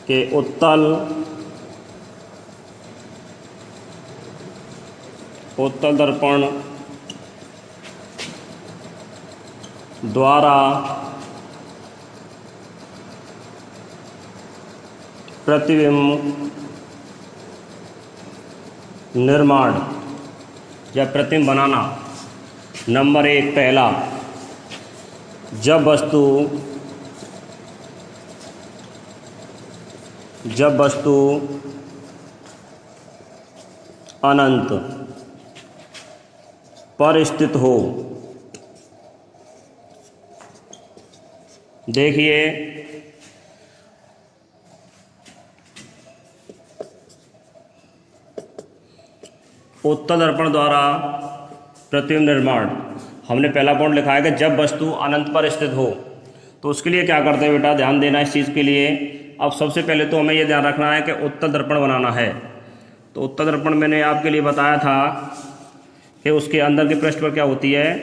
कि उत्तल दर्पण द्वारा प्रतिबिंब निर्माण या प्रतिबिंब बनाना। नंबर 1 पहला, जब वस्तु अनंत पर स्थित हो। देखिए, उत्तल दर्पण द्वारा प्रतिबिंब निर्माण, हमने पहला पॉइंट लिखा है कि जब वस्तु अनंत पर स्थित हो। तो उसके लिए क्या करते हैं बेटा, ध्यान देना इस चीज़ के लिए। अब सबसे पहले तो हमें यह ध्यान रखना है कि उत्तल दर्पण बनाना है। तो उत्तल दर्पण मैंने आपके लिए बताया था कि उसके अंदर के पृष्ठ पर क्या होती है,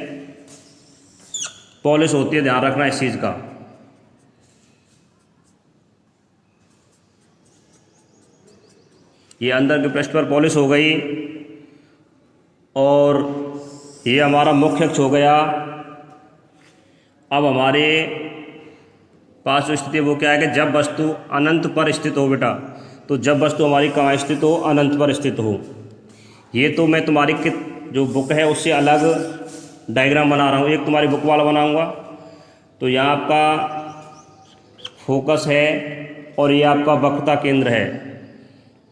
पॉलिश होती है। ध्यान रखना इस चीज़ का। ये अंदर के पृष्ठ पर पॉलिश हो गई और ये हमारा मुख्य अक्ष हो गया। अब हमारे पास जो स्थिति है वो क्या है कि जब वस्तु अनंत पर स्थित हो बेटा। तो जब वस्तु हमारी कहाँ स्थित हो, अनंत पर स्थित हो। ये तो मैं तुम्हारी जो बुक है उससे अलग डायग्राम बना रहा हूँ, एक तुम्हारी बुक वाला बनाऊँगा। तो यहाँ आपका फोकस है और ये आपका वक्रता केंद्र है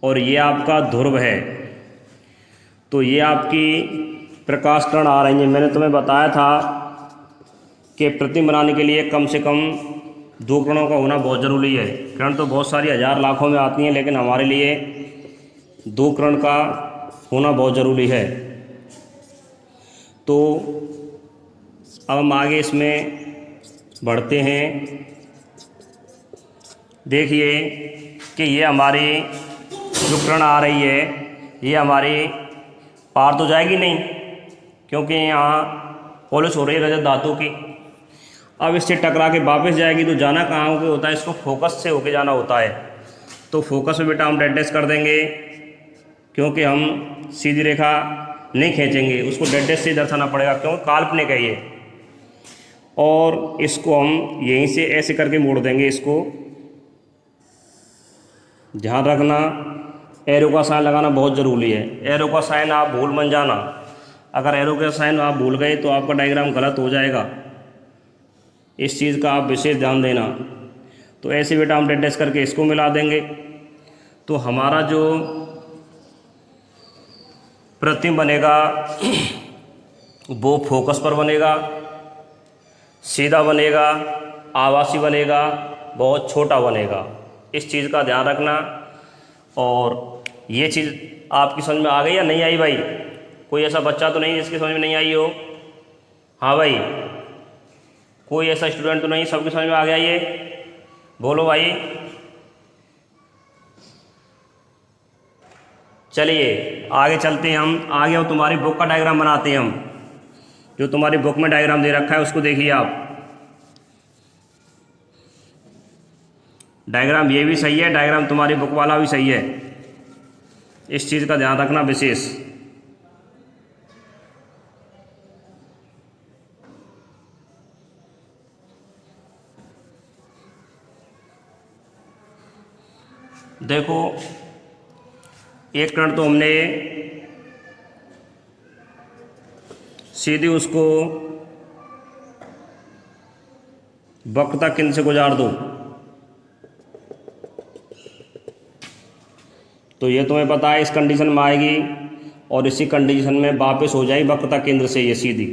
और ये आपका ध्रुव है। तो ये आपकी प्रकाश किरण आ रही है। मैंने तुम्हें बताया था कि प्रतिबिंब बनाने के लिए कम से कम 2 किरणों का होना बहुत ज़रूरी है। किरण तो बहुत सारी हज़ार लाखों में आती हैं, लेकिन हमारे लिए 2 किरण का होना बहुत ज़रूरी है। तो अब हम आगे इसमें बढ़ते हैं। देखिए कि ये हमारी जो किरण आ रही है ये हमारी पार तो जाएगी नहीं, क्योंकि यहाँ पॉलिश हो रही है रजत धातु की। अब इससे टकरा के वापस जाएगी तो जाना कहाँ होता है, इसको फोकस से होके जाना होता है। तो फोकस में बेटा हम डेड डैश कर देंगे, क्योंकि हम सीधी रेखा नहीं खींचेंगे, उसको डेड डैश से दर्शाना पड़ेगा, क्योंकि काल्पनिक है ये। और इसको हम यहीं से ऐसे करके मोड़ देंगे इसको। ध्यान रखना, एरो का साइन लगाना बहुत ज़रूरी है। एरो का साइन आप भूल मत जाना। अगर एरो का साइन आप भूल गए तो आपका डायग्राम गलत हो जाएगा। इस चीज़ का आप विशेष ध्यान देना। तो ऐसे बेटा हम डेड डैश करके इसको मिला देंगे। तो हमारा जो प्रतिबिंब बनेगा वो फोकस पर बनेगा, सीधा बनेगा, आभासी बनेगा, बहुत छोटा बनेगा। इस चीज़ का ध्यान रखना। और ये चीज़ आपकी समझ में आ गई या नहीं आई भाई? कोई ऐसा बच्चा तो नहीं जिसकी समझ में नहीं आई हो? हाँ भाई, कोई ऐसा स्टूडेंट तो नहीं, सबकी समझ में आ गया ये? बोलो भाई। चलिए आगे चलते हैं हम। आगे और तुम्हारी बुक का डायग्राम बनाते हैं हम। जो तुम्हारी बुक में डायग्राम दे रखा है उसको देखिए आप। डायग्राम ये भी सही है, डायग्राम तुम्हारी बुक वाला भी सही है। इस चीज़ का ध्यान रखना विशेष। देखो, एक किरण तो हमने सीधे उसको वक्रता केंद्र से गुजार दो, तो ये तुम्हें पता है इस कंडीशन में आएगी और इसी कंडीशन में वापस हो जाएगी वक्रता केंद्र से ये सीधी।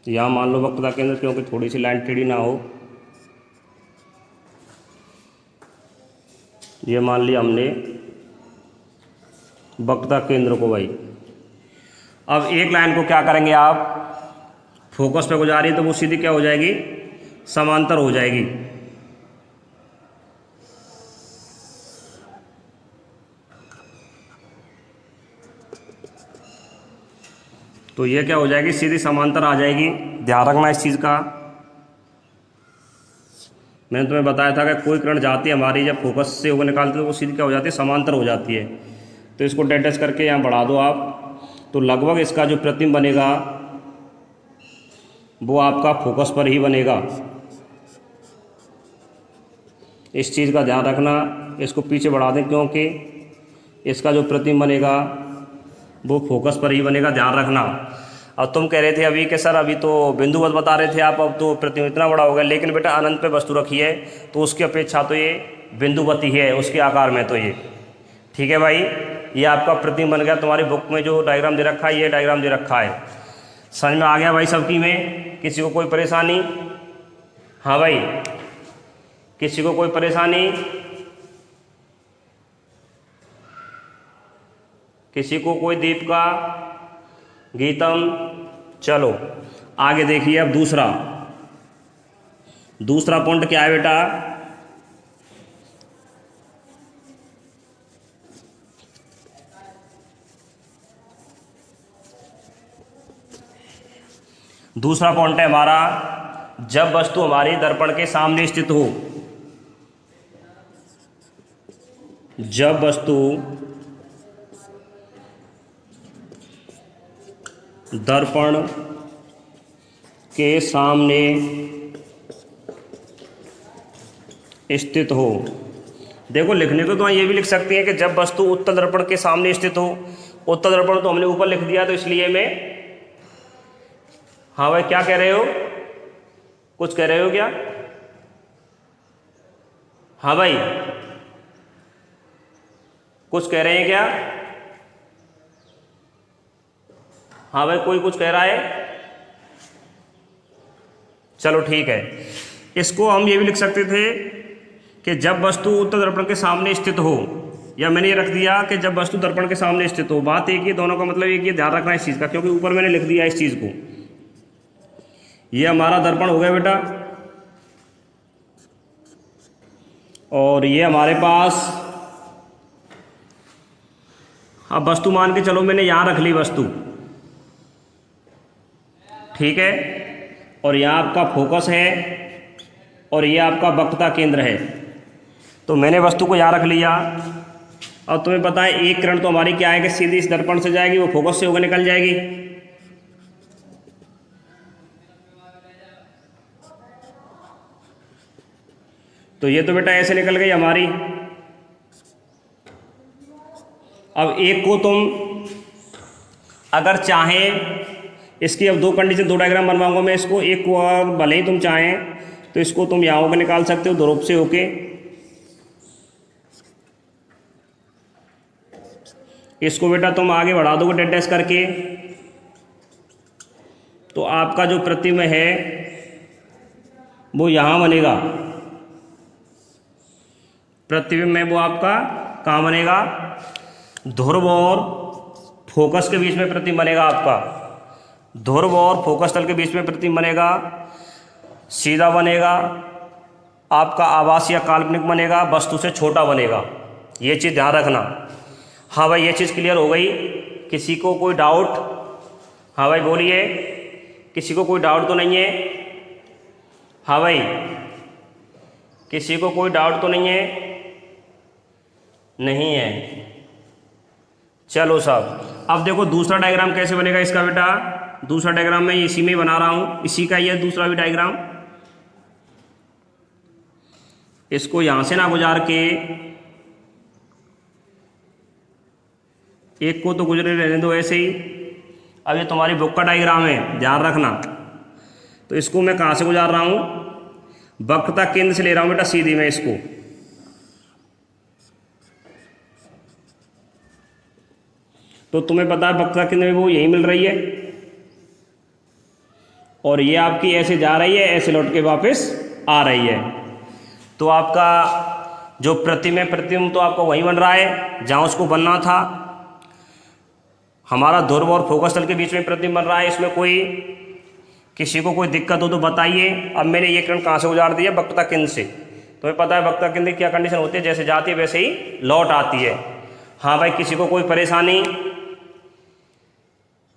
यहाँ मान लो वक्रता केंद्र, क्योंकि थोड़ी सी लाइन टेढ़ी ना हो। ये मान लिया हमने वक्रता केंद्र को भाई। अब एक लाइन को क्या करेंगे आप, फोकस पे गुजारी तो वो सीधी क्या हो जाएगी, समांतर हो जाएगी। तो ये क्या हो जाएगी, सीधी समांतर आ जाएगी। ध्यान रखना इस चीज़ का। मैंने तुम्हें बताया था कि कोई किरण जाती है हमारी, जब फोकस से होकर निकालते तो वो सीधी क्या हो जाती है, समांतर हो जाती है। तो इसको डेटेस करके यहाँ बढ़ा दो आप, तो लगभग इसका जो प्रतिबिंब बनेगा वो आपका फोकस पर ही बनेगा। इस चीज़ का ध्यान रखना। इसको पीछे बढ़ा दें क्योंकि इसका जो प्रतिबिंब बनेगा वो फोकस पर ही बनेगा, ध्यान रखना। अब तुम कह रहे थे अभी कि सर अभी तो बिंदुवत बता रहे थे आप, अब तो प्रतिबिंब इतना बड़ा हो गया, लेकिन बेटा अनंत पे वस्तु रखी है तो उसकी अपेक्षा तो ये बिंदुवत ही है उसके आकार में, तो ये ठीक है भाई। ये आपका प्रतिबिंब बन गया। तुम्हारी बुक में जो डायग्राम दे रखा है ये डायग्राम दे रखा है, समझ में आ गया भाई सबकी में? किसी को कोई परेशानी? हाँ भाई, किसी को कोई परेशानी? किसी को कोई दीपिका, गीतम? चलो आगे देखिए। अब दूसरा पॉइंट क्या है बेटा? दूसरा पॉइंट है हमारा, जब वस्तु हमारी दर्पण के सामने स्थित हो। जब वस्तु दर्पण के सामने स्थित हो। देखो लिखने को तो ये भी लिख सकते हैं कि जब वस्तु उत्तल दर्पण के सामने स्थित हो। उत्तल दर्पण तो हमने ऊपर लिख दिया, तो इसलिए मैं, हाँ भाई क्या कह रहे हो? कुछ कह रहे हो क्या? हाँ भाई कुछ कह रहे हैं क्या? हाँ भाई कोई कुछ कह रहा है? चलो ठीक है। इसको हम ये भी लिख सकते थे कि जब वस्तु उत्तल दर्पण के सामने स्थित हो, या मैंने ये रख दिया कि जब वस्तु दर्पण के सामने स्थित हो। बात एक ही, दोनों का मतलब एक ही, ध्यान रखना इस चीज़ का, क्योंकि ऊपर मैंने लिख दिया इस चीज़ को। ये हमारा दर्पण हो गया बेटा, और ये हमारे पास, अब वस्तु मान के चलो मैंने यहाँ रख ली वस्तु, ठीक है, और यहाँ आपका फोकस है और ये आपका वक्रता केंद्र है। तो मैंने वस्तु को यहाँ रख लिया। अब तुम्हें पता है एक किरण तो हमारी क्या है कि सीधी इस दर्पण से जाएगी, वो फोकस से होकर निकल जाएगी। तो ये तो बेटा ऐसे निकल गई हमारी। अब एक को तुम अगर चाहें, इसकी अब दो कंडीशन, दो डायग्राम बनवाऊंगा मैं इसको। एक को अगर भले ही तुम चाहें तो इसको तुम यहाँ होकर निकाल सकते हो, ध्रुव से होके। इसको बेटा तुम आगे बढ़ा दोगे डेटेस करके, तो आपका जो प्रतिबिंब है वो यहाँ बनेगा। प्रतिबिंब में वो आपका कहाँ बनेगा? ध्रुव और फोकस के बीच में प्रतिबिंब बनेगा आपका। ध्रुव और फोकस तल के बीच में प्रतिबिंब बनेगा, सीधा बनेगा, आपका आभासी या काल्पनिक बनेगा, वस्तु से छोटा बनेगा। ये चीज़ ध्यान रखना। हाँ भाई ये चीज़ क्लियर हो गई? किसी को कोई डाउट? हाँ भाई बोलिए, किसी को कोई डाउट तो नहीं है? हाँ भाई किसी को कोई डाउट तो नहीं है? नहीं है। चलो साहब, अब देखो दूसरा डायग्राम कैसे बनेगा इसका बेटा। दूसरा डायग्राम मैं इसी में बना रहा हूँ, इसी का ये दूसरा भी डायग्राम। इसको यहाँ से ना गुजार के, एक को तो गुजरे रहने दो ऐसे ही। अब ये तुम्हारी बुक का डायग्राम है, ध्यान रखना। तो इसको मैं कहाँ से गुजार रहा हूँ? वक्रता केंद्र से ले रहा हूँ बेटा सीधी मैं इसको। तो तुम्हें पता है वक्रता केंद्र में वो यही मिल रही है, और ये आपकी ऐसे जा रही है, ऐसे लौट के वापस आ रही है। तो आपका जो प्रतिबिंब तो आपका वहीं बन रहा है जहाँ उसको बनना था। हमारा ध्रुव और फोकस तल के बीच में प्रतिबिंब बन रहा है। इसमें कोई, किसी को कोई दिक्कत हो तो बताइए। अब मैंने ये किरण कहाँ से गुजार दिया? वक्रता केंद्र से। तुम्हें पता है वक्रता केंद्र की क्या कंडीशन होती है? जैसे जाती है वैसे ही लौट आती है। हाँ भाई किसी को कोई परेशानी?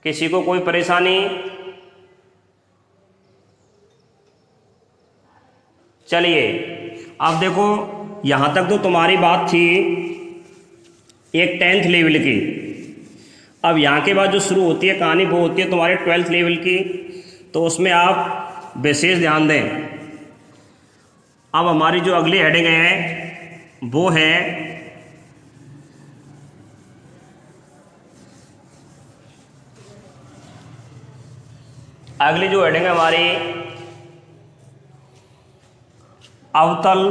किसी को कोई परेशानी? चलिए अब देखो यहाँ तक तो तुम्हारी बात थी एक 10th लेवल की। अब यहाँ के बाद जो शुरू होती है कहानी वो होती है तुम्हारे 12th लेवल की, तो उसमें आप विशेष ध्यान दें। अब हमारी जो अगली हेडिंग है वो है अगली जो हेडिंग है हमारी अवतल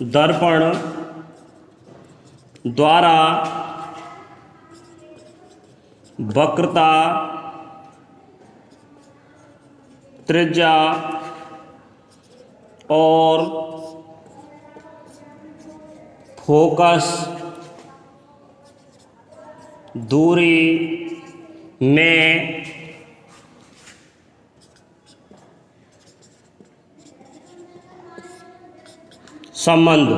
दर्पण द्वारा वक्रता त्रिज्या और फोकस दूरी में संबंध।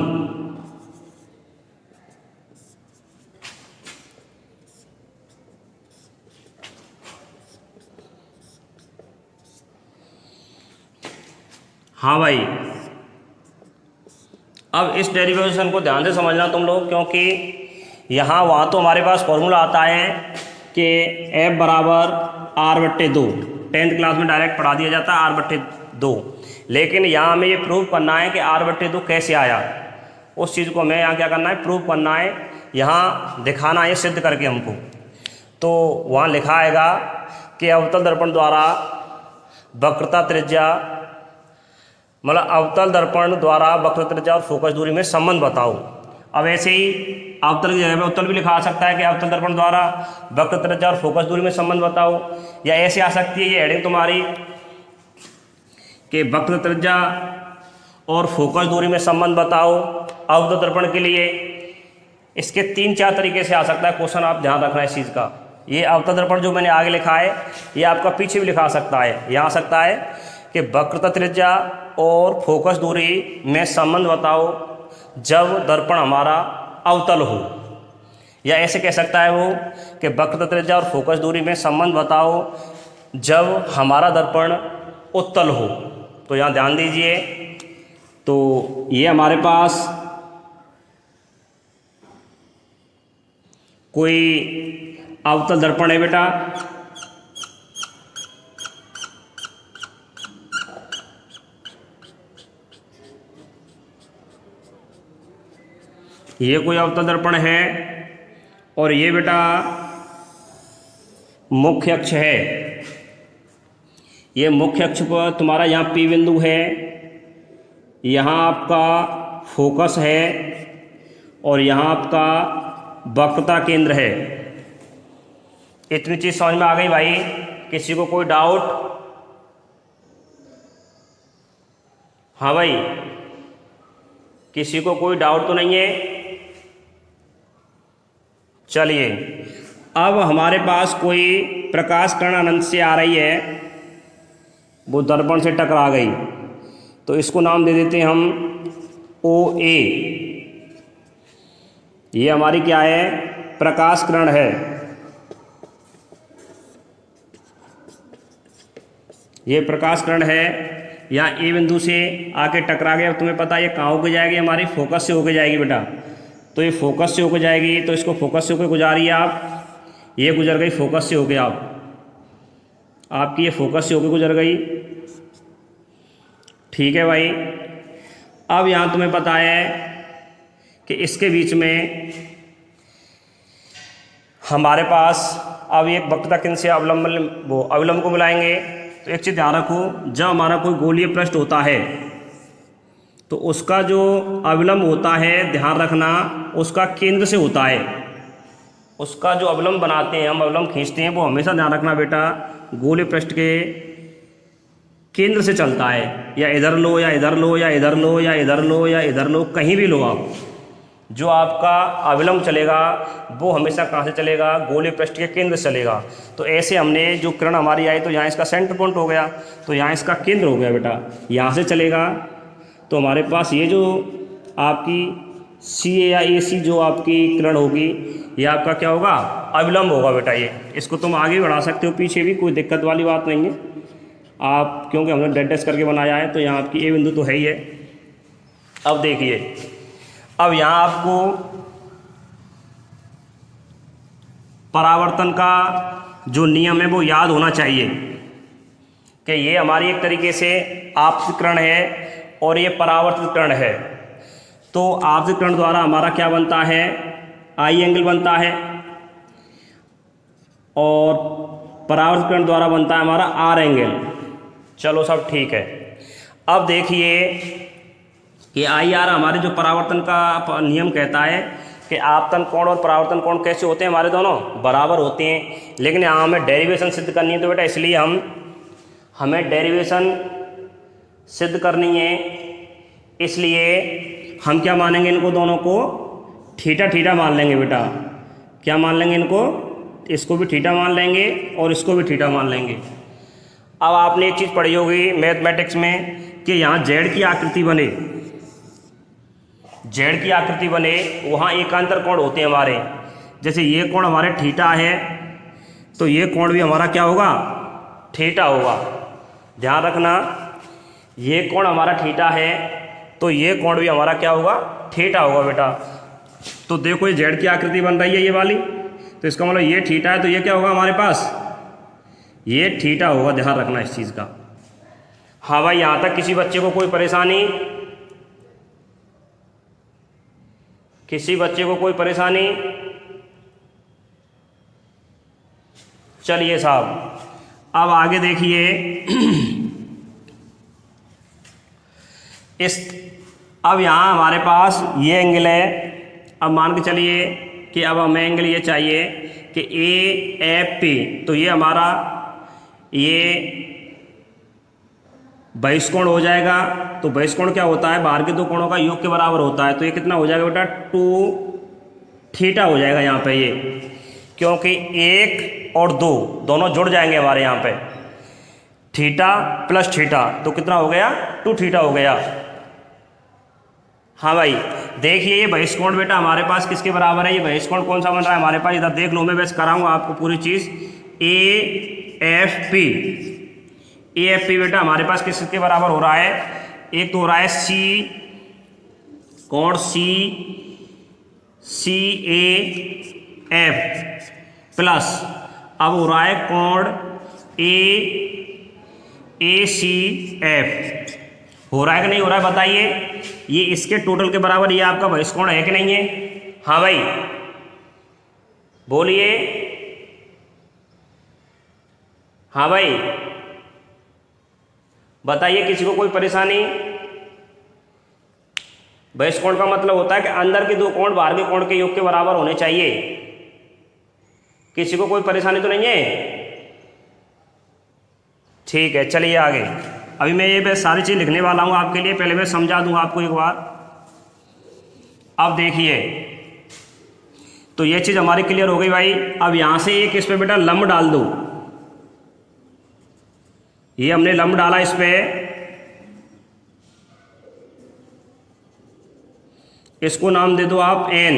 हाँ भाई, अब इस डेरिवेशन को ध्यान से समझना तुम लोग, क्योंकि यहाँ वहाँ तो हमारे पास फॉर्मूला आता है कि F बराबर R/2। 10th क्लास में डायरेक्ट पढ़ा दिया जाता है R/2, लेकिन यहाँ हमें ये प्रूव करना है कि R/2 कैसे आया। उस चीज़ को हमें यहाँ क्या करना है, प्रूव करना है, यहाँ दिखाना है सिद्ध करके हमको। तो वहाँ लिखा आएगा कि अवतल दर्पण द्वारा वक्रता त्रिज्या, मतलब अवतल दर्पण द्वारा वक्र त्रिज्या और फोकस दूरी में संबंध बताओ। अब ऐसे ही अवतल की जगह पे उत्तल भी लिखा आ सकता है कि अवतल दर्पण द्वारा वक्र त्रिज्या और फोकस दूरी में संबंध बताओ, या ऐसे आ सकती है ये हेडिंग तुम्हारी कि वक्र त्रिज्या और फोकस दूरी में संबंध बताओ अवतल दर्पण के लिए। इसके 3-4 तरीके से आ सकता है क्वेश्चन, आप ध्यान रखना इस चीज़ का। ये अवतल दर्पण जो मैंने आगे लिखा है ये आपका पीछे भी लिखा सकता है। यहाँ आ सकता है कि वक्रता त्रिज्या और फोकस दूरी में संबंध बताओ जब दर्पण हमारा अवतल हो, या ऐसे कह सकता है वो कि वक्रता त्रिज्या और फोकस दूरी में संबंध बताओ जब हमारा दर्पण उत्तल हो। तो यहाँ ध्यान दीजिए, तो ये हमारे पास कोई अवतल दर्पण है बेटा, ये कोई अवतल दर्पण है और ये बेटा मुख्य अक्ष है। ये मुख्य अक्ष पर तुम्हारा यहाँ P बिंदु है, यहाँ आपका फोकस है और यहाँ आपका वक्रता केंद्र है। इतनी चीज़ समझ में आ गई भाई? किसी को कोई डाउट? हाँ भाई, किसी को कोई डाउट तो नहीं है? चलिए, अब हमारे पास कोई प्रकाश किरण अनंत से आ रही है, वो दर्पण से टकरा गई, तो इसको नाम दे देते हैं हम OA। ये हमारी क्या है, प्रकाश किरण है। ये प्रकाश किरण है, यहाँ A बिंदु से आके टकरा गया। अब तुम्हें पता है ये कहाँ होके जाएगी, हमारी फोकस से होके जाएगी बेटा। तो ये फोकस से होके जाएगी, तो इसको फोकस से होके गुजारिए आप। ये गुजर गई फोकस से होके, आपकी ये फोकस से होके गुजर गई। ठीक है भाई। अब यहाँ तुम्हें पता है कि इसके बीच में हमारे पास अब एक वक्रता केंद्र से अवलंब को मिलाएंगे। तो एक चीज़ ध्यान रखो, जब हमारा कोई गोलीय पृष्ठ होता है तो उसका जो अवलंब होता है, ध्यान रखना, उसका केंद्र से होता है। उसका जो अवलंब बनाते हैं हम, अवलंब खींचते हैं, वो हमेशा ध्यान रखना बेटा गोलीय पृष्ठ के केंद्र से चलता है। या इधर लो या इधर लो या इधर लो या इधर लो या इधर लो, कहीं भी लो आप, जो आपका अवलंब चलेगा वो हमेशा कहाँ से चलेगा, गोलीय पृष्ठ के केंद्र से चलेगा। तो ऐसे हमने जो किरण हमारी आई, तो यहाँ इसका सेंटर पॉइंट हो गया, तो यहाँ इसका केंद्र हो गया बेटा, यहाँ से चलेगा। तो हमारे पास ये जो आपकी सी या ए सी जो आपकी किरण होगी ये आपका क्या होगा, अविलंब होगा बेटा। ये इसको तुम आगे बढ़ा सकते हो, पीछे भी कोई दिक्कत वाली बात नहीं है आप, क्योंकि हमने डेड टेस्ट करके बनाया है तो यहाँ आपकी ए बिंदु तो है ही है। अब देखिए, अब यहाँ आपको परावर्तन का जो नियम है वो याद होना चाहिए कि ये हमारी एक तरीके से आपतित किरण है और ये परावर्तित किरण है। तो आपतित किरण द्वारा हमारा क्या बनता है, आई एंगल बनता है, और परावर्तित किरण द्वारा बनता है हमारा आर एंगल। चलो सब ठीक है। अब देखिए कि आई आर हमारे जो परावर्तन का नियम कहता है कि आपतन कोण और परावर्तन कोण कैसे होते हैं, हमारे दोनों बराबर होते हैं। लेकिन यहाँ हमें डेरिवेशन सिद्ध करनी है तो बेटा इसलिए हमें डेरिवेशन सिद्ध करनी है, इसलिए हम क्या मानेंगे, इनको दोनों को थीटा थीटा मान लेंगे बेटा। क्या मान लेंगे इनको, इसको भी थीटा मान लेंगे और इसको भी थीटा मान लेंगे। अब आपने एक चीज़ पढ़ी होगी मैथमेटिक्स में कि यहाँ जेड की आकृति बने, जेड की आकृति बने वहाँ एकांतर कोण होते हैं हमारे। जैसे ये कोण हमारे थीटा है तो ये कोण भी हमारा क्या होगा, थीटा होगा। ध्यान रखना, ये कोण हमारा थीटा है तो ये कोण भी हमारा क्या होगा, थीटा होगा बेटा। तो देखो ये जेड की आकृति बन रही है ये वाली, तो इसका मतलब ये थीटा है तो ये क्या होगा हमारे पास, ये थीटा होगा। ध्यान रखना इस चीज़ का। हाँ भाई, यहाँ तक किसी बच्चे को कोई परेशानी, किसी बच्चे को कोई परेशानी? चलिए साहब, अब आगे देखिए अब यहाँ हमारे पास ये एंगल है। अब मान के चलिए कि अब हमें एंगल ये चाहिए कि ए एफ पी, तो ये हमारा ये बहिष्कोण हो जाएगा। तो बहिष्कोण क्या होता है, बाहर के दो कोणों का योग के बराबर होता है। तो ये कितना हो जाएगा बेटा, 2 थीटा हो जाएगा यहाँ पे ये, क्योंकि 1 और 2 दोनों जुड़ जाएंगे हमारे यहाँ पे, थीटा प्लस थीटा, तो कितना हो गया, 2 थीटा हो गया। हाँ भाई, देखिए ये बहिष्कोण बेटा हमारे पास किसके बराबर है, ये बहिष्कोण कौन सा बन रहा है हमारे पास, इधर देख लो, मैं बस कराऊंगा आपको पूरी चीज़। A F P, A F P बेटा हमारे पास किसके बराबर हो रहा है, एक तो हो रहा है सी कोण सी ए एफ प्लस अब हो रहा है कोण ए सी एफ। हो रहा है कि नहीं हो रहा है बताइए, ये इसके टोटल के बराबर ये आपका बहिष्कोण है कि नहीं है? हाँ भाई बोलिए, हाँ भाई बताइए, किसी को कोई परेशानी? बहिष्कोण का मतलब होता है कि अंदर के दो कोण बाहर के कोण के योग के बराबर होने चाहिए। किसी को कोई परेशानी तो नहीं है? ठीक है, चलिए आगे। अभी मैं ये सारी चीज़ लिखने वाला हूँ आपके लिए, पहले मैं समझा दूँ आपको एक बार। अब देखिए, तो ये चीज़ हमारी क्लियर हो गई भाई। अब यहाँ से एक इस पे बेटा लंब डाल दो, ये हमने लंब डाला इस पे, इसको नाम दे दो आप n।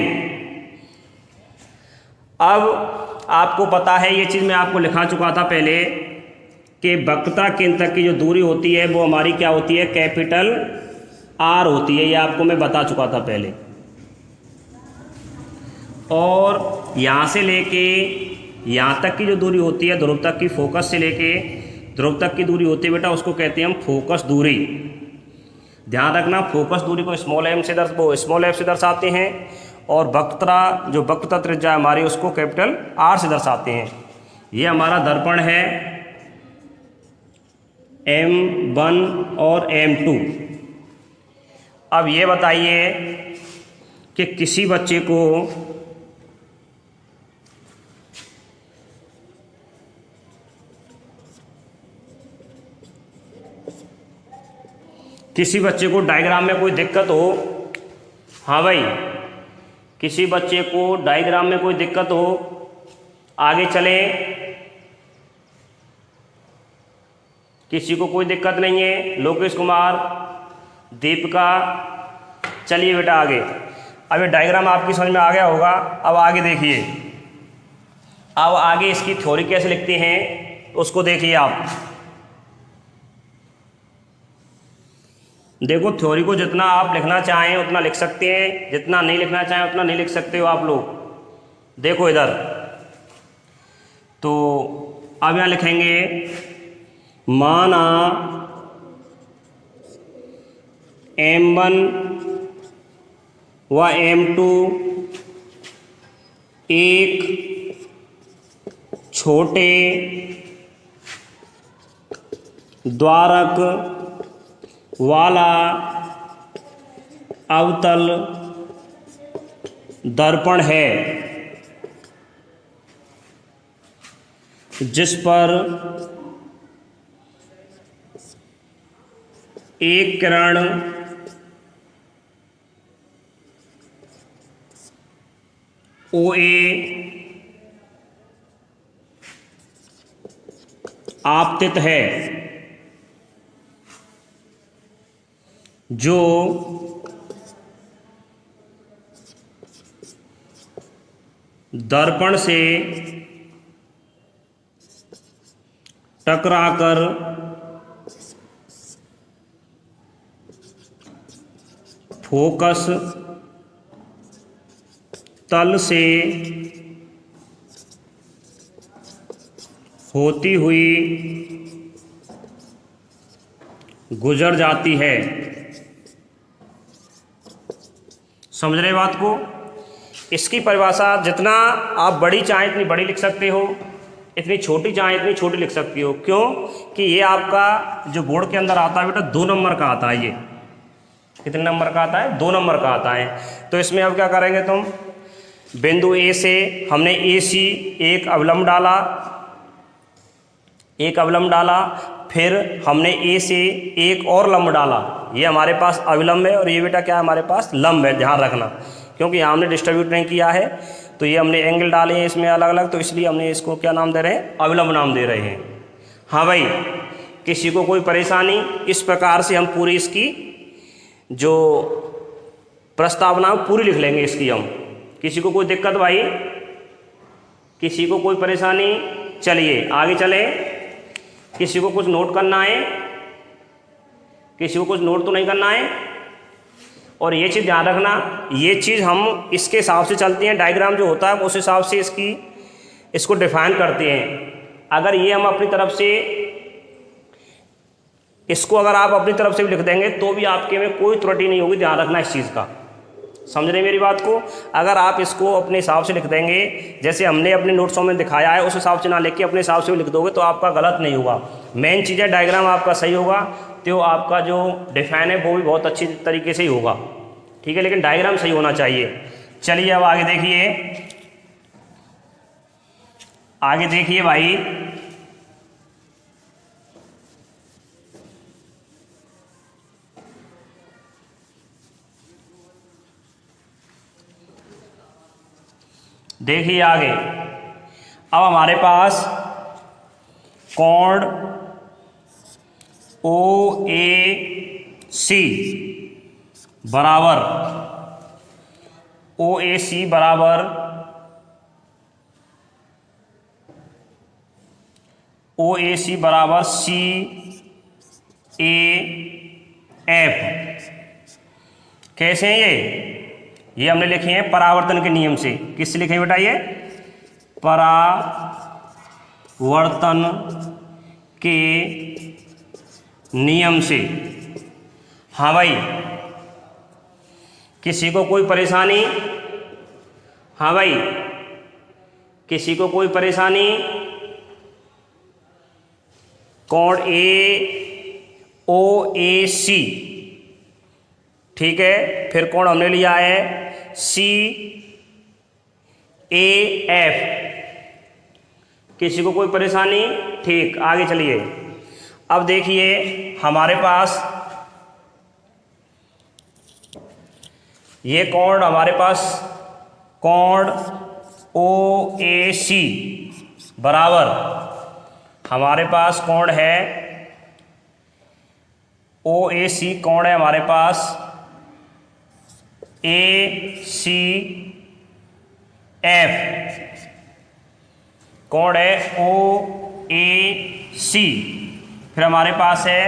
अब आपको पता है ये चीज़ मैं आपको लिखा चुका था पहले कि वक्रता केंद्र तक की जो दूरी होती है वो हमारी क्या होती है, कैपिटल R होती है। ये आपको मैं बता चुका था पहले। और यहाँ से लेके यहाँ तक की जो दूरी होती है, ध्रुव तक की, फोकस से लेके ध्रुव तक की दूरी होती है बेटा, उसको कहते हैं हम फोकस दूरी। ध्यान रखना, फोकस दूरी को स्मॉल एफ से दर्शाते हैं, और वक्रता जो वक्रता त्रिज्या हमारी उसको कैपिटल R से दर्शाते हैं। ये हमारा दर्पण है M1 और M2। अब ये बताइए कि किसी बच्चे को डायग्राम में कोई दिक्कत हो, हाँ भाई, किसी बच्चे को डायग्राम में कोई दिक्कत हो, आगे चले, किसी को कोई दिक्कत नहीं है? लोकेश कुमार, दीपिका, चलिए बेटा आगे। अब ये डायग्राम आपकी समझ में आ गया होगा। अब आगे देखिए, अब आगे इसकी थ्योरी कैसे लिखते हैं उसको देखिए आप। देखो थ्योरी को जितना आप लिखना चाहें उतना लिख सकते हैं, जितना नहीं लिखना चाहें उतना नहीं लिख सकते हो आप लोग। देखो इधर, तो अब यहाँ लिखेंगे माना M1 व M2 एक छोटे द्वारक वाला अवतल दर्पण है जिस पर एक किरण OA आपतित है, जो दर्पण से टकराकर फोकस तल से होती हुई गुजर जाती है। समझ रहे बात को? इसकी परिभाषा जितना आप बड़ी चाहें इतनी बड़ी लिख सकते हो, इतनी छोटी चाहें इतनी छोटी लिख सकती हो। क्यों कि ये आपका जो बोर्ड के अंदर आता है बेटा 2 नंबर का आता है। ये कितने नंबर का आता है? 2 नंबर का आता है। तो इसमें अब क्या करेंगे तुम, बिंदु ए से हमने AC एक अवलंब डाला, फिर हमने A से एक और लंब डाला। ये हमारे पास अविलंब है और ये बेटा क्या है हमारे पास लंब है, ध्यान रखना, क्योंकि यहाँ हमने डिस्ट्रीब्यूट नहीं किया है। तो ये हमने एंगल डाले हैं इसमें अलग अलग, तो इसलिए हमने इसको क्या नाम दे रहे हैं? अविलंब नाम दे रहे हैं। हाँ भाई, किसी को कोई परेशानी? इस प्रकार से हम पूरी इसकी जो प्रस्तावना पूरी लिख लेंगे इसकी हम। किसी को कोई दिक्कत भाई? किसी को कोई परेशानी? चलिए आगे चले। किसी को कुछ नोट करना है? किसी को कुछ नोट तो नहीं करना है? और ये चीज़ ध्यान रखना, ये चीज़ हम इसके हिसाब से चलते हैं, डायग्राम जो होता है उस हिसाब से इसको डिफाइन करते हैं। अगर ये हम अपनी तरफ से इसको अगर आप अपनी तरफ से भी लिख देंगे तो भी आपके में कोई त्रुटि नहीं होगी, ध्यान रखना इस चीज़ का। समझ रहे मेरी बात को? अगर आप इसको अपने हिसाब से लिख देंगे, जैसे हमने अपने नोट्सों में दिखाया है उस हिसाब से ना लिख के अपने हिसाब से भी लिख दोगे तो आपका गलत नहीं होगा। मेन चीज़ है डायग्राम आपका सही होगा तो आपका जो डिफाइन है वो भी बहुत अच्छी तरीके से ही होगा, ठीक है, लेकिन डायग्राम सही होना चाहिए। चलिए अब आगे देखिए भाई, देखिए आगे। अब हमारे पास कोण OAC बराबर CAF। कैसे हैं ये हमने लिखे हैं परावर्तन के नियम से। किससे लिखे हैं बेटा? ये परावर्तन के नियम से। हाँ भाई, किसी को कोई परेशानी? हाँ भाई, किसी को कोई परेशानी? कोण OAC, ठीक है। फिर कोण हमने लिया है CAF। किसी को कोई परेशानी? ठीक, आगे चलिए। अब देखिए हमारे पास ये कोण, हमारे पास कोण OAC बराबर हमारे पास कोण है OAC कोण है हमारे पास ए सी एफ, कोण है ओ ए सी, फिर हमारे पास है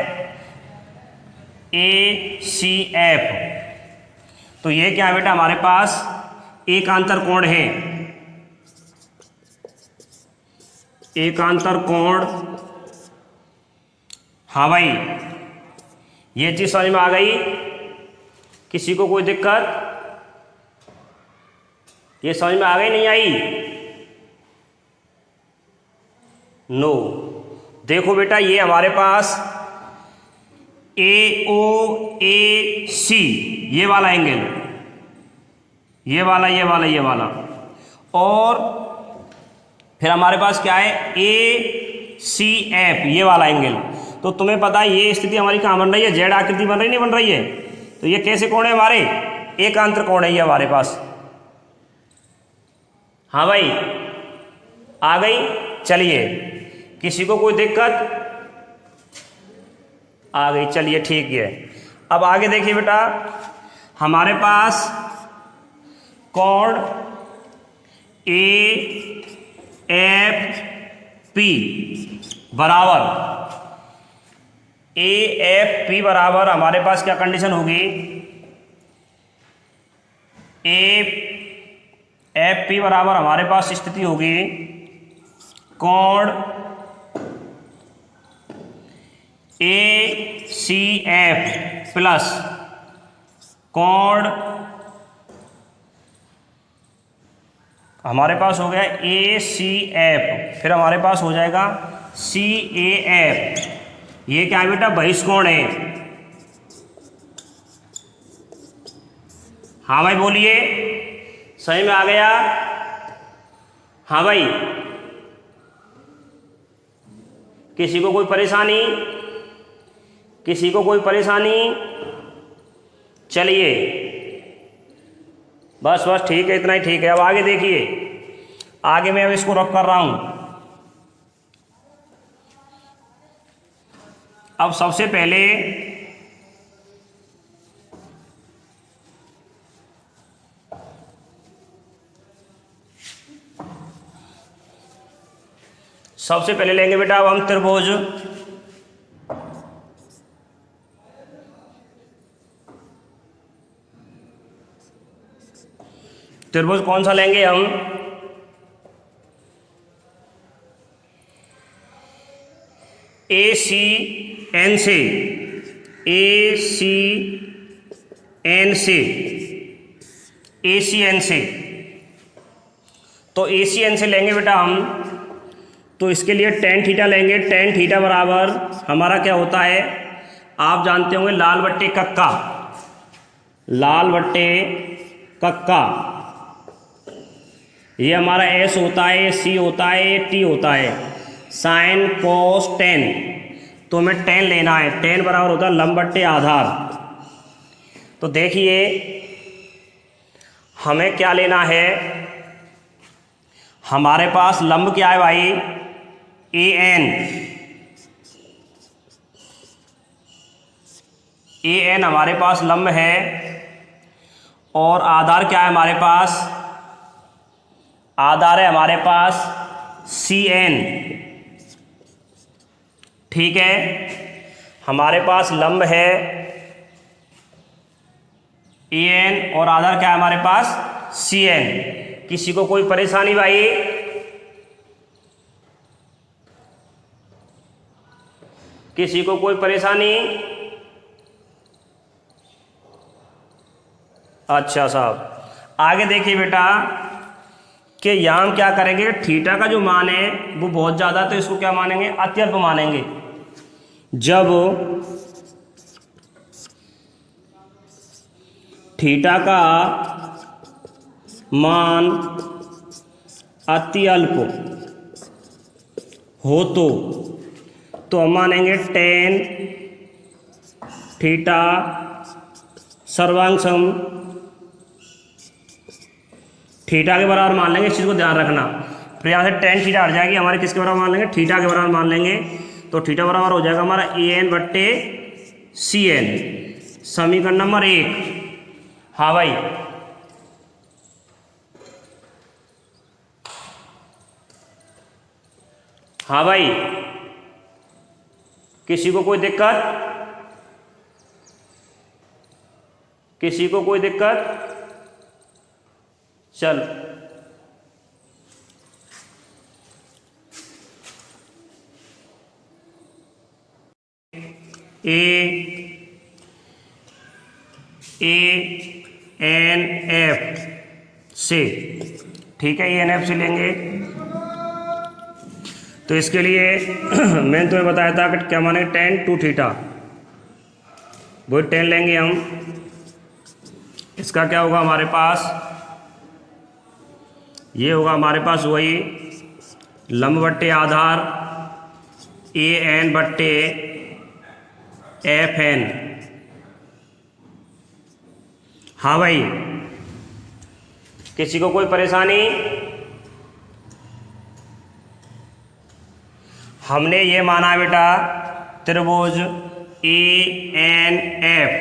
ए सी एफ। तो ये क्या है बेटा, हमारे पास एकांतर कोण है, एकांतर कोण। हाँ भाई, ये चीज समझ में आ गई? किसी को कोई दिक्कत? ये समझ में आ गई, नहीं आई? नो। देखो बेटा, ये हमारे पास ए ओ ए सी, ये वाला एंगल, ये वाला ये वाला ये वाला, और फिर हमारे पास क्या है, ए सी एफ, ये वाला एंगल। तो तुम्हें पता है ये स्थिति हमारी कहाँ बन रही है, जेड आकृति बन रही नहीं बन रही है? तो ये कैसे कोण है हमारे, एकांतर कोण है ये हमारे पास। हाँ भाई, आ गई? चलिए, किसी को कोई दिक्कत? आ गई, चलिए ठीक है। अब आगे देखिए बेटा, हमारे पास कोण ए एफ पी बराबर, ए एफ पी बराबर हमारे पास क्या कंडीशन होगी, ए एफ पी बराबर हमारे पास स्थिति होगी कोण ए सी एफ प्लस कोण, हमारे पास हो गया ए सी एफ, फिर हमारे पास हो जाएगा सी ए एफ। ये क्या है बेटा, बहिष्कोण है। हाँ भाई बोलिए, सही में आ गया? हाँ भाई, किसी को कोई परेशानी? किसी को कोई परेशानी? चलिए, बस बस ठीक है, इतना ही ठीक है। अब आगे देखिए, आगे मैं अब इसको रफ कर रहा हूं। अब सबसे पहले लेंगे बेटा अब हम त्रिभुज। त्रिभुज कौन सा लेंगे हम? ए सी एन से, ए सी एन से, ए सी एन से। तो ए सी एन से लेंगे बेटा हम, तो इसके लिए टेन थीटा लेंगे। टेन थीटा बराबर हमारा क्या होता है, आप जानते होंगे, लाल बट्टे कक्का, लाल बट्टे कक्का। ये हमारा एस होता है, सी होता है, टी होता है, साइन कोस टेन। तो हमें टेन लेना है, टेन बराबर होता है लंब बट्टे आधार। तो देखिए हमें क्या लेना है, हमारे पास लंब क्या है भाई, ए एन। ए एन हमारे पास लंब है, और आधार क्या है हमारे पास, आधार है हमारे पास सी एन। ठीक है, हमारे पास लंब है ए एन और आधार क्या है हमारे पास सी एन। किसी को कोई परेशानी भाई? किसी को कोई परेशानी? अच्छा साहब, आगे देखिए बेटा कि यहाँ हम क्या करेंगे, थीटा का जो मान है वो बहुत ज़्यादा, तो इसको क्या मानेंगे, अत्यल्प मानेंगे। जब थीटा का मान अत्यल्प हो तो हम मानेंगे टेन थीटा सर्वांग सम थीटा के बराबर मान लेंगे। इस चीज़ को ध्यान रखना। फिर यहाँ से टेन थीटा हट जाएगी, हमारे किसके बराबर मान लेंगे, थीटा के बराबर मान लेंगे। तो थीटा बराबर हो जाएगा हमारा ए एन बट्टे सी एन, समीकरण नंबर 1। हाँ भाई, हाँ भाई, किसी को कोई दिक्कत? किसी को कोई दिक्कत? चल, ANF से, ठीक है, ANF से लेंगे। तो इसके लिए मैंने तुम्हें बताया था कि क्या माने tan 2 थीटा, वो 10 लेंगे हम। इसका क्या होगा हमारे पास, ये होगा हमारे पास वही लंब बट्टे आधार AN बट्टे FN। हाँ भाई, किसी को कोई परेशानी? हमने ये माना बेटा त्रिभुज ANF,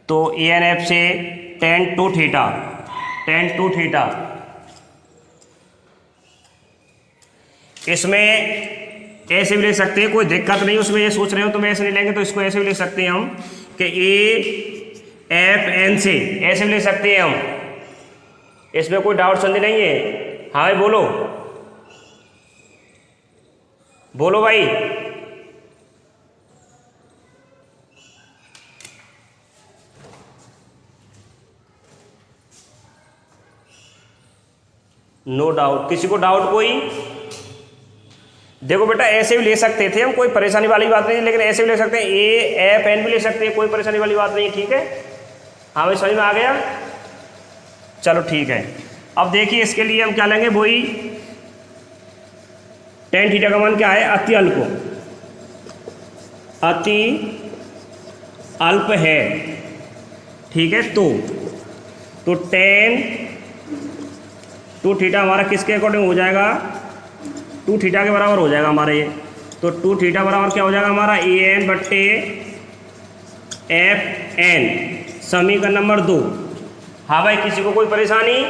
तो ANF से tan 2 थीटा, tan 2 थीटा, इसमें ऐसे भी ले सकते हैं, कोई दिक्कत नहीं। उसमें ये सोच रहे हो तो मैं ऐसे नहीं लेंगे, तो इसको ऐसे भी ले सकते हैं हम कि AFN से, ऐसे भी ले सकते हैं हम। इसमें कोई डाउट संदेह नहीं है। हाँ भाई बोलो, बोलो भाई। नो डाउट, किसी को डाउट कोई? देखो बेटा, ऐसे भी ले सकते थे हम, कोई परेशानी वाली बात नहीं, लेकिन ऐसे भी ले सकते हैं, AFN भी ले सकते हैं, कोई परेशानी वाली बात नहीं, ठीक है। हाँ भाई, समझ में आ गया? चलो ठीक है। अब देखिए इसके लिए हम क्या लेंगे, वही tan थीटा का मान क्या है, अति अल्प, अति अल्प है, ठीक है। तो tan 2 थीटा हमारा किसके अकॉर्डिंग हो जाएगा, 2 थीटा के बराबर हो जाएगा हमारा ये। तो 2 थीटा बराबर क्या हो जाएगा हमारा, AN बट्टे FN, समीकरण नंबर 2। हाँ भाई, किसी को कोई परेशानी?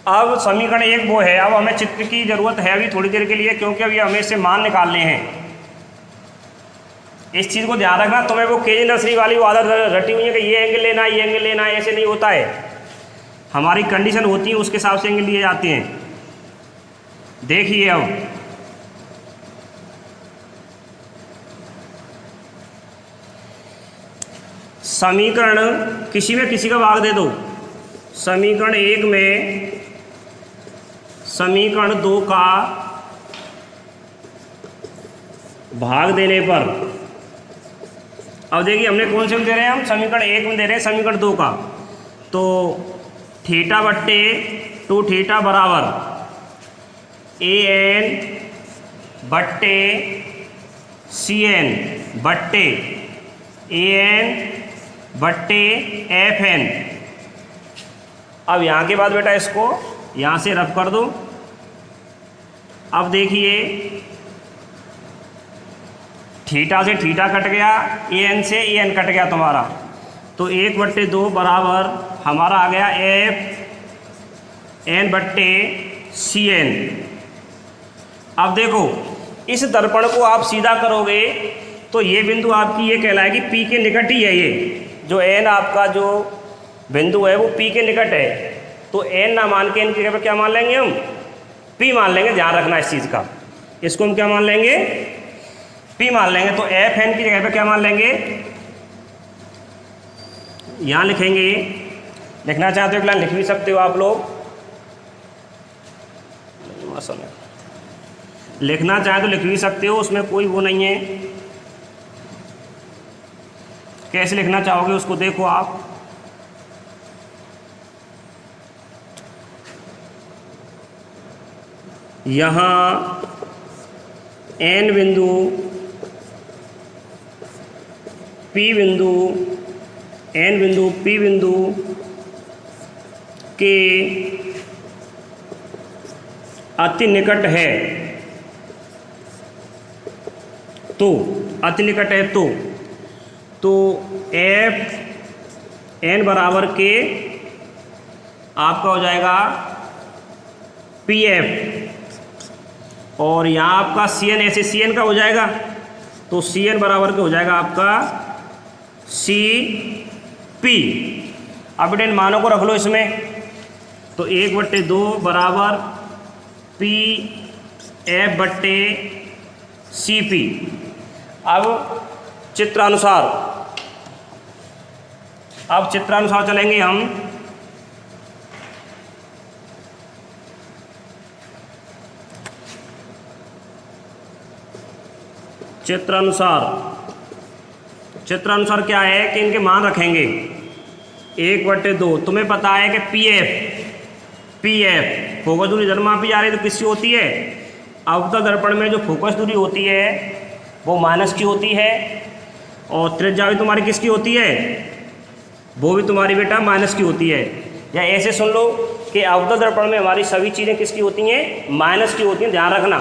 अब समीकरण 1 वो है। अब हमें चित्र की जरूरत है अभी थोड़ी देर के लिए, क्योंकि अभी हमें इससे मान निकालने हैं। इस चीज़ को ध्यान रखना, तुम्हें वो केजी नर्सरी वाली वो आदत रटी हुई है कि ये एंगल लेना है, ये एंगल लेना है, ऐसे नहीं होता है। हमारी कंडीशन होती है, उसके हिसाब से एंगल लिए जाते हैं। देखिए अब समीकरण किसी में किसी का भाग दे दो, समीकरण 1 में समीकरण 2 का भाग देने पर, अब देखिए हमने कौन से में दे रहे हैं, हम समीकरण 1 में दे रहे हैं समीकरण 2 का। तो थीटा बट्टे 2 थीटा बराबर AN बट्टे CN बट्टे AN बट्टे FN। अब यहाँ के बाद बेटा इसको यहाँ से रफ कर दो। अब देखिए थीटा से थीटा कट गया, AN से AN कट गया तुम्हारा, तो 1/2 बराबर हमारा आ गया FN बट्टे CN। अब देखो इस दर्पण को आप सीधा करोगे तो ये बिंदु आपकी ये कहलाएगी P के निकट ही है। ये जो N आपका जो बिंदु है वो P के निकट है, तो N ना मान के N की जगह पर क्या मान लेंगे हम, P मान लेंगे। ध्यान रखना इस चीज़ का, इसको हम क्या मान लेंगे, P मान लेंगे। तो FN की जगह पे क्या मान लेंगे, यहाँ लिखेंगे। लिखना चाहते हो एक लाइन लिख भी सकते हो आप लोग, लिखना चाहे तो लिख भी सकते हो, उसमें कोई वो नहीं है। कैसे लिखना चाहोगे उसको देखो आप। यहाँ N बिंदु, P बिंदु, N बिंदु, P बिंदु के अति निकट है, तो अति निकट है तो एन बराबर के आपका हो जाएगा पी एफ, और यहाँ आपका सी एन, ऐसे सी एन का हो जाएगा, तो सी एन बराबर के हो जाएगा आपका सी पी। अब बेटे इन मानों को रख लो इसमें, तो 1/2 बराबर पी एफ बट्टे सी पी। अब चित्रानुसार चलेंगे हम। चित्रानुसार क्या है कि इनके मान रखेंगे 1/2। तुम्हें पता है कि पी एफ फोकस दूरी जन्मापी जा रही है तो किसकी होती है? अवतल दर्पण में जो फोकस दूरी होती है वो माइनस की होती है, और त्रिज्या भी तुम्हारी किसकी होती है? वो भी तुम्हारी बेटा माइनस की होती है। या ऐसे सुन लो कि अवतल दर्पण में हमारी सभी चीज़ें किसकी होती हैं? माइनस की होती हैं। ध्यान रखना,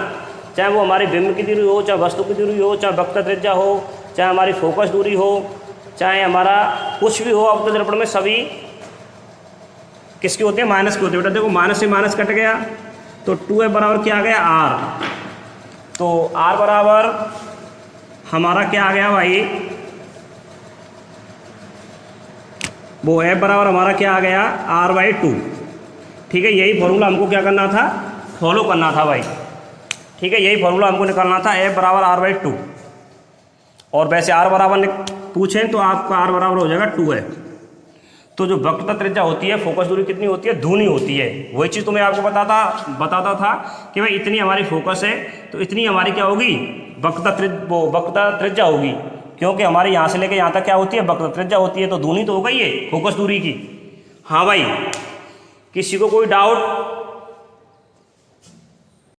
चाहे वो हमारी बिंब की दूरी हो, चाहे वस्तु की दूरी हो, चाहे वक्र त्रिज्या हो, चाहे हमारी फोकस दूरी हो, चाहे हमारा कुछ भी हो, अवतल दर्पण में सभी किसकी होती है? माइनस की होती है। बेटा देखो, माइनस से माइनस कट गया तो 2f बराबर क्या आ गया? आर। तो आर बराबर हमारा क्या आ गया भाई? वो f बराबर हमारा क्या आ गया? r/2। ठीक है, यही फॉर्मूला हमको क्या करना था? फॉलो करना था भाई। ठीक है, यही फॉर्मूला हमको निकालना था, f बराबर r/2। और वैसे r बराबर पूछें तो आपका r बराबर हो जाएगा 2f। तो जो वक्रता त्रिज्या होती है, फोकस दूरी कितनी होती है? दूनी होती है। वही चीज़ तुम्हें आपको बताता था कि भाई इतनी हमारी फोकस है तो इतनी हमारी क्या होगी? वक्रता त्रिज्या होगी, क्योंकि हमारे यहाँ से लेकर यहाँ तक क्या होती है? वक्रता त्रिज्या होती है। तो दूनी तो हो गई है फोकस दूरी की। हाँ भाई, किसी को कोई डाउट?